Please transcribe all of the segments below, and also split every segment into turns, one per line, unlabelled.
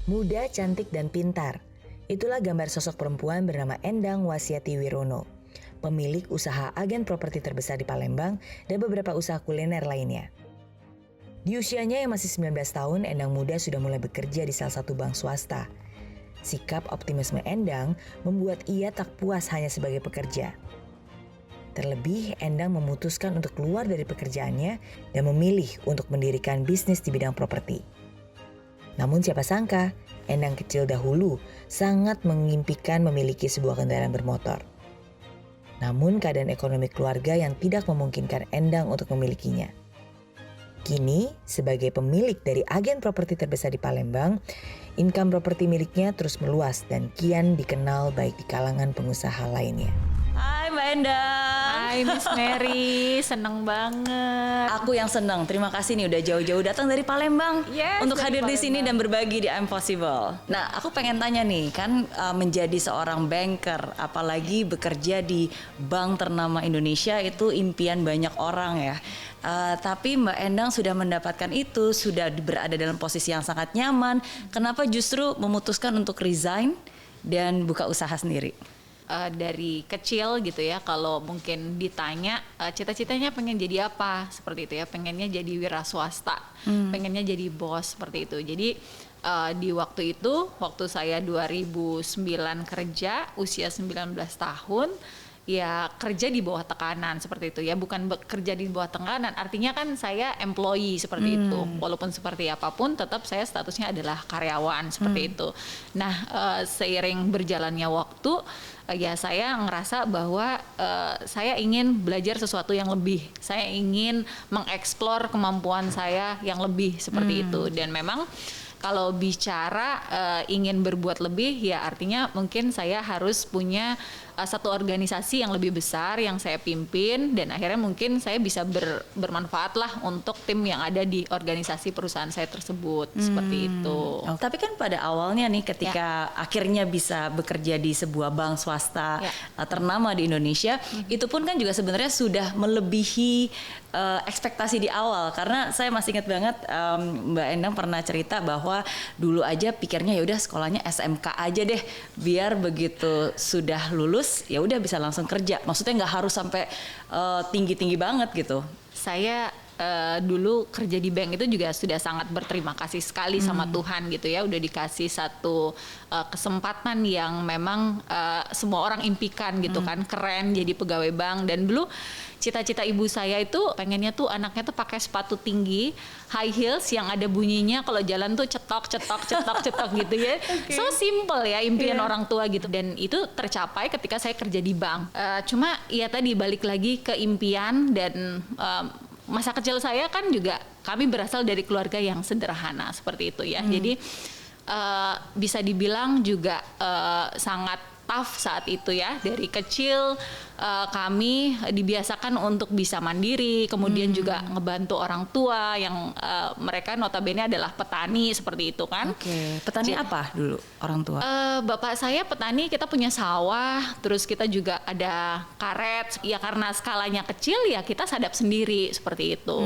Muda, cantik, dan pintar. Itulah gambar sosok perempuan bernama Endang Wasyati Wirono, pemilik usaha agen properti terbesar di Palembang dan beberapa usaha kuliner lainnya. Di usianya yang masih 19 tahun, Endang muda sudah mulai bekerja di salah satu bank swasta. Sikap optimisme Endang membuat ia tak puas hanya sebagai pekerja. Terlebih, Endang memutuskan untuk keluar dari pekerjaannya dan memilih untuk mendirikan bisnis di bidang properti. Namun siapa sangka, Endang kecil dahulu sangat mengimpikan memiliki sebuah kendaraan bermotor. Namun keadaan ekonomi keluarga yang tidak memungkinkan Endang untuk memilikinya. Kini, sebagai pemilik dari agen properti terbesar di Palembang, income properti miliknya terus meluas dan kian dikenal baik di kalangan pengusaha lainnya.
Hai Mbak Endang.
Hai Miss Mary, seneng banget.
Aku yang senang. Terima kasih nih udah jauh-jauh datang dari Palembang untuk
dari
hadir di sini
Palembang.
dan berbagi di I'm Possible. Nah, aku pengen tanya nih, kan menjadi seorang banker, apalagi bekerja di bank ternama Indonesia itu impian banyak orang ya. Tapi Mbak Endang sudah mendapatkan itu, sudah berada dalam posisi yang sangat nyaman. Kenapa justru memutuskan untuk resign dan buka usaha sendiri?
Dari kecil gitu ya, kalau mungkin ditanya cita-citanya pengen jadi apa, seperti itu ya, pengennya jadi wira swasta, pengennya jadi bos, seperti itu. Jadi di waktu itu, waktu saya 2009 kerja, usia 19 tahun, ya kerja di bawah tekanan seperti itu ya, bukan bekerja di bawah tekanan, artinya kan saya employee seperti itu, walaupun seperti apapun tetap saya statusnya adalah karyawan seperti itu. Nah, seiring berjalannya waktu, ya saya ngerasa bahwa saya ingin belajar sesuatu yang lebih, saya ingin mengeksplor kemampuan saya yang lebih seperti itu, dan memang kalau bicara ingin berbuat lebih, ya artinya mungkin saya harus punya satu organisasi yang lebih besar yang saya pimpin, dan akhirnya mungkin saya bisa bermanfaat lah untuk tim yang ada di organisasi perusahaan saya tersebut, seperti itu.
Tapi kan pada awalnya nih ketika akhirnya bisa bekerja di sebuah bank swasta ternama di Indonesia, itu pun kan juga sebenarnya sudah melebihi ekspektasi di awal, karena saya masih ingat banget Mbak Endang pernah cerita bahwa dulu aja pikirnya ya udah sekolahnya SMK aja deh, biar begitu sudah lulus ya udah bisa langsung kerja. Maksudnya nggak harus sampai tinggi-tinggi banget gitu.
Saya dulu kerja di bank itu juga sudah sangat berterima kasih sekali sama Tuhan gitu ya, udah dikasih satu kesempatan yang memang semua orang impikan gitu kan, keren jadi pegawai bank. Dan dulu cita-cita ibu saya itu pengennya tuh anaknya tuh pakai sepatu tinggi, high heels yang ada bunyinya kalau jalan tuh cetok cetok cetok cetok gitu ya. So simple ya impian orang tua gitu, dan itu tercapai ketika saya kerja di bank. Cuma ya tadi balik lagi ke impian, dan masa kecil saya kan juga kami berasal dari keluarga yang sederhana seperti itu ya. Jadi bisa dibilang juga sangat tough saat itu ya. Dari kecil kami dibiasakan untuk bisa mandiri, kemudian juga ngebantu orang tua yang mereka notabene adalah petani seperti itu kan.
Petani apa dulu orang tua?
Bapak saya petani, kita punya sawah, terus kita juga ada karet. Ya karena skalanya kecil ya kita sadap sendiri seperti itu.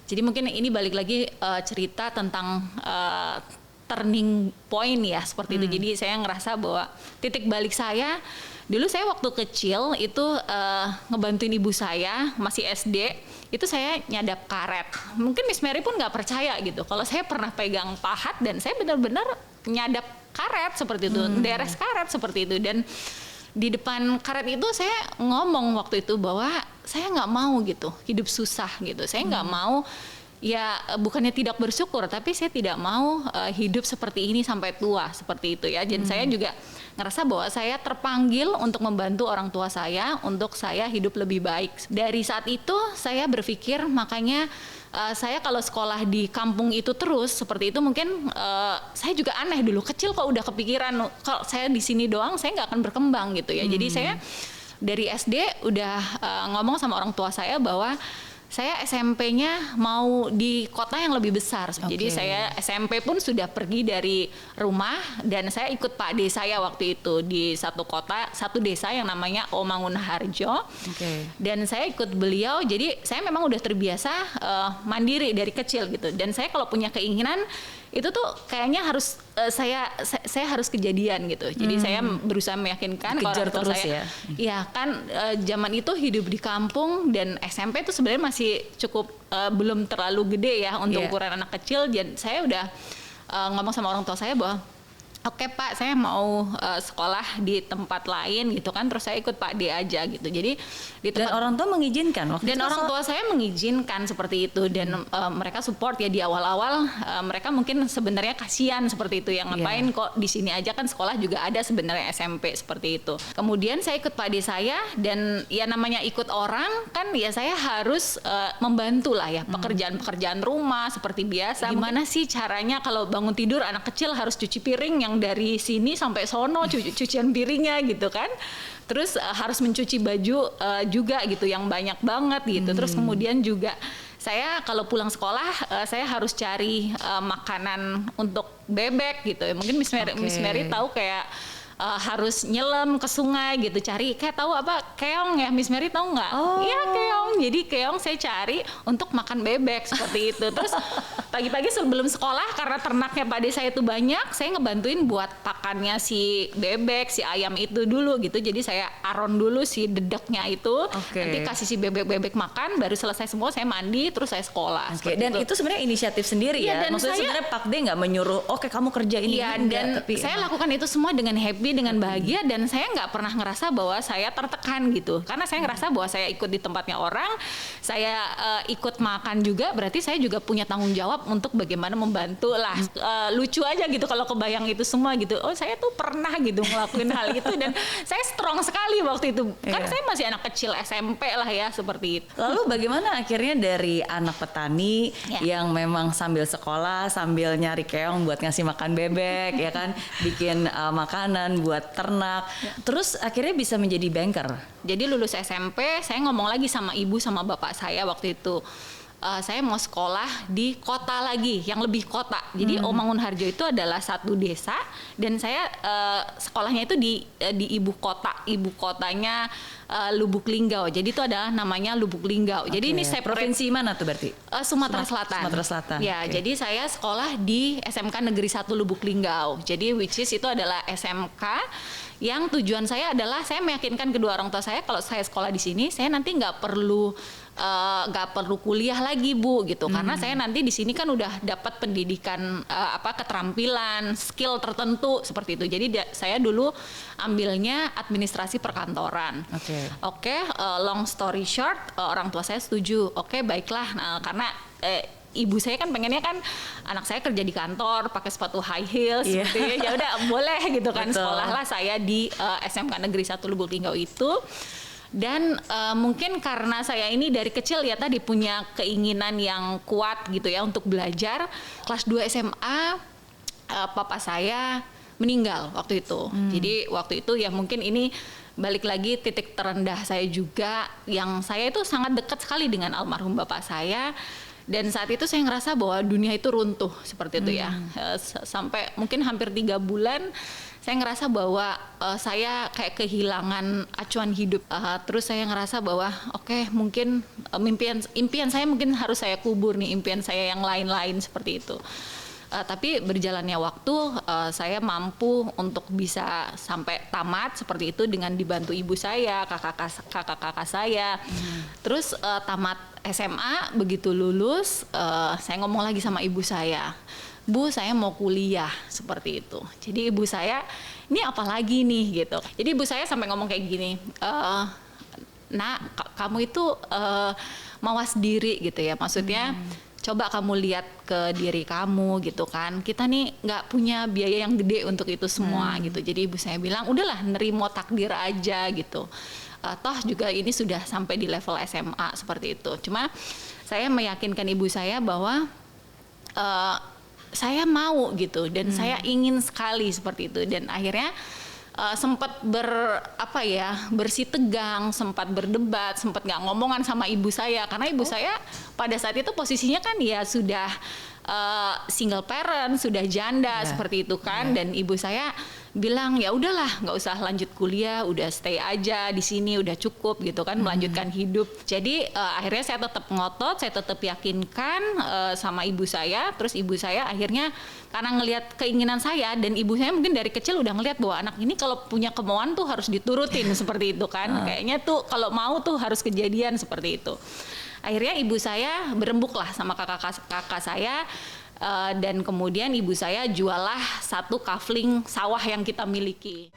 Jadi mungkin ini balik lagi cerita tentang turning point ya seperti itu. Jadi saya ngerasa bahwa titik balik saya dulu, saya waktu kecil itu ngebantuin ibu saya masih SD, itu saya nyadap karet. Mungkin Miss Mary pun nggak percaya gitu kalau saya pernah pegang pahat dan saya benar-benar nyadap karet seperti itu, deres karet seperti itu. Dan di depan karet itu saya ngomong waktu itu bahwa saya nggak mau gitu hidup susah gitu. Saya nggak mau, ya bukannya tidak bersyukur, tapi saya tidak mau hidup seperti ini sampai tua seperti itu ya. Dan saya juga ngerasa bahwa saya terpanggil untuk membantu orang tua saya untuk saya hidup lebih baik. Dari saat itu saya berpikir, makanya saya kalau sekolah di kampung itu terus seperti itu, mungkin saya juga aneh dulu kecil kok udah kepikiran kalau saya di sini doang saya nggak akan berkembang gitu ya. Jadi saya dari SD udah ngomong sama orang tua saya bahwa Saya SMP-nya mau di kota yang lebih besar. Jadi saya SMP pun sudah pergi dari rumah dan saya ikut Pak D saya waktu itu di satu kota, satu desa yang namanya Omangunharjo. Dan saya ikut beliau. Jadi saya memang udah terbiasa mandiri dari kecil gitu. Dan saya kalau punya keinginan itu tuh kayaknya harus saya harus kejadian gitu. Jadi saya berusaha meyakinkan ke orang tua saya. Ya kan zaman itu hidup di kampung dan SMP itu sebenarnya masih cukup belum terlalu gede ya untuk ukuran anak kecil. Dan saya udah ngomong sama orang tua saya bahwa oke Pak, saya mau sekolah di tempat lain gitu kan, terus saya ikut Pak D aja gitu. Jadi di tempat,
dan orang tua mengizinkan waktu
dan
itu
orang tua saya mengizinkan seperti itu dan mereka support ya di awal-awal. Mereka mungkin sebenarnya kasihan seperti itu, yang ngapain kok di sini aja, kan sekolah juga ada sebenarnya SMP seperti itu. Kemudian saya ikut Pak D saya dan ya namanya ikut orang kan ya saya harus membantu lah ya pekerjaan-pekerjaan rumah seperti biasa. Gimana sih caranya kalau bangun tidur anak kecil harus cuci piring yang dari sini sampai sono cucian piringnya gitu kan. Terus harus mencuci baju juga gitu yang banyak banget gitu. Terus kemudian juga saya kalau pulang sekolah saya harus cari makanan untuk bebek gitu. Mungkin Miss Mary tahu kayak harus nyelam ke sungai gitu, cari kayak tahu apa keong ya, Miss Mary tahu nggak? Iya keong. Jadi keong saya cari untuk makan bebek seperti itu. Terus pagi-pagi sebelum sekolah karena ternaknya Pak D saya itu banyak, saya ngebantuin buat pakannya si bebek, si ayam itu dulu gitu. Jadi saya aron dulu si dedeknya itu, nanti kasih si bebek-bebek makan, baru selesai semua saya mandi, terus saya sekolah.
Dan itu sebenarnya inisiatif sendiri ya. Dan maksudnya sebenarnya Pak D nggak menyuruh, oke kamu kerja ini.
Iya, dan tapi saya lakukan itu semua dengan happy, dengan bahagia, dan saya nggak pernah ngerasa bahwa saya tertekan gitu. Karena saya ngerasa bahwa saya ikut di tempatnya orang, saya ikut makan juga, berarti saya juga punya tanggung jawab untuk bagaimana membantu lah. Lucu aja gitu kalau kebayang itu semua gitu. Oh saya tuh pernah gitu ngelakuin hal itu dan saya strong sekali waktu itu. Kan saya masih anak kecil SMP lah ya seperti itu.
Lalu bagaimana akhirnya dari anak petani yang memang sambil sekolah, sambil nyari keong buat ngasih makan bebek ya kan, bikin makanan buat ternak, terus akhirnya bisa menjadi banker.
Jadi lulus SMP, saya ngomong lagi sama ibu sama bapak saya waktu itu. Saya mau sekolah di kota lagi, yang lebih kota. Jadi Omangunharjo itu adalah satu desa dan saya sekolahnya itu di ibu kota. Ibu kotanya Lubuk Linggau. Jadi itu adalah namanya Lubuk Linggau. Jadi ini saya
provinsi mana tuh berarti?
Sumatera Selatan.
Sumatera Selatan.
Ya, jadi saya sekolah di SMK Negeri 1 Lubuk Linggau. Jadi which is itu adalah SMK yang tujuan saya adalah saya meyakinkan kedua orang tua saya kalau saya sekolah di sini saya nanti nggak perlu kuliah lagi Bu gitu, karena saya nanti di sini kan udah dapat pendidikan keterampilan, skill tertentu seperti itu. Jadi saya dulu ambilnya administrasi perkantoran. Long story short, orang tua saya setuju. Baiklah, karena ibu saya kan pengennya kan anak saya kerja di kantor pakai sepatu high heels seperti ya udah boleh gitu kan. Sekolahlah saya di SMK Negeri 1 Lubuk Linggau itu. Dan mungkin karena saya ini dari kecil ya tadi punya keinginan yang kuat gitu ya untuk belajar. Kelas 2 SMA papa saya meninggal waktu itu. Jadi waktu itu ya mungkin ini balik lagi titik terendah saya juga, yang saya itu sangat dekat sekali dengan almarhum bapak saya. Dan saat itu saya ngerasa bahwa dunia itu runtuh seperti itu ya. Sampai mungkin hampir 3 bulan saya ngerasa bahwa saya kayak kehilangan acuan hidup. Terus saya ngerasa bahwa mungkin impian saya mungkin harus saya kubur nih, impian saya yang lain-lain seperti itu. Tapi berjalannya waktu saya mampu untuk bisa sampai tamat seperti itu dengan dibantu ibu saya, kakak-kakak saya. Terus tamat SMA, begitu lulus saya ngomong lagi sama ibu saya, Bu saya mau kuliah seperti itu. Jadi ibu saya ini apa lagi nih gitu. Jadi ibu saya sampai ngomong kayak gini, Nak kamu itu mawas diri gitu ya, maksudnya coba kamu lihat ke diri kamu gitu kan. Kita nih nggak punya biaya yang gede untuk itu semua gitu. Jadi ibu saya bilang udahlah nerimo takdir aja gitu. Toh juga ini sudah sampai di level SMA seperti itu. Cuma saya meyakinkan ibu saya bahwa saya mau gitu dan saya ingin sekali seperti itu. Dan akhirnya sempat bersih tegang, sempat berdebat, sempat nggak ngomongan sama ibu saya karena ibu saya pada saat itu posisinya kan ya sudah single parent, sudah janda seperti itu kan, dan ibu saya bilang ya udahlah nggak usah lanjut kuliah, udah stay aja di sini udah cukup gitu kan, melanjutkan hidup. Jadi akhirnya saya tetap ngotot, saya tetap yakinkan sama ibu saya. Terus ibu saya akhirnya karena ngelihat keinginan saya, dan ibu saya mungkin dari kecil udah ngelihat bahwa anak ini kalau punya kemauan tuh harus diturutin seperti itu kan. Kayaknya tuh kalau mau tuh harus kejadian seperti itu. Akhirnya ibu saya berembuk lah sama kakak saya. Dan kemudian ibu saya jualah satu kafling sawah yang kita miliki.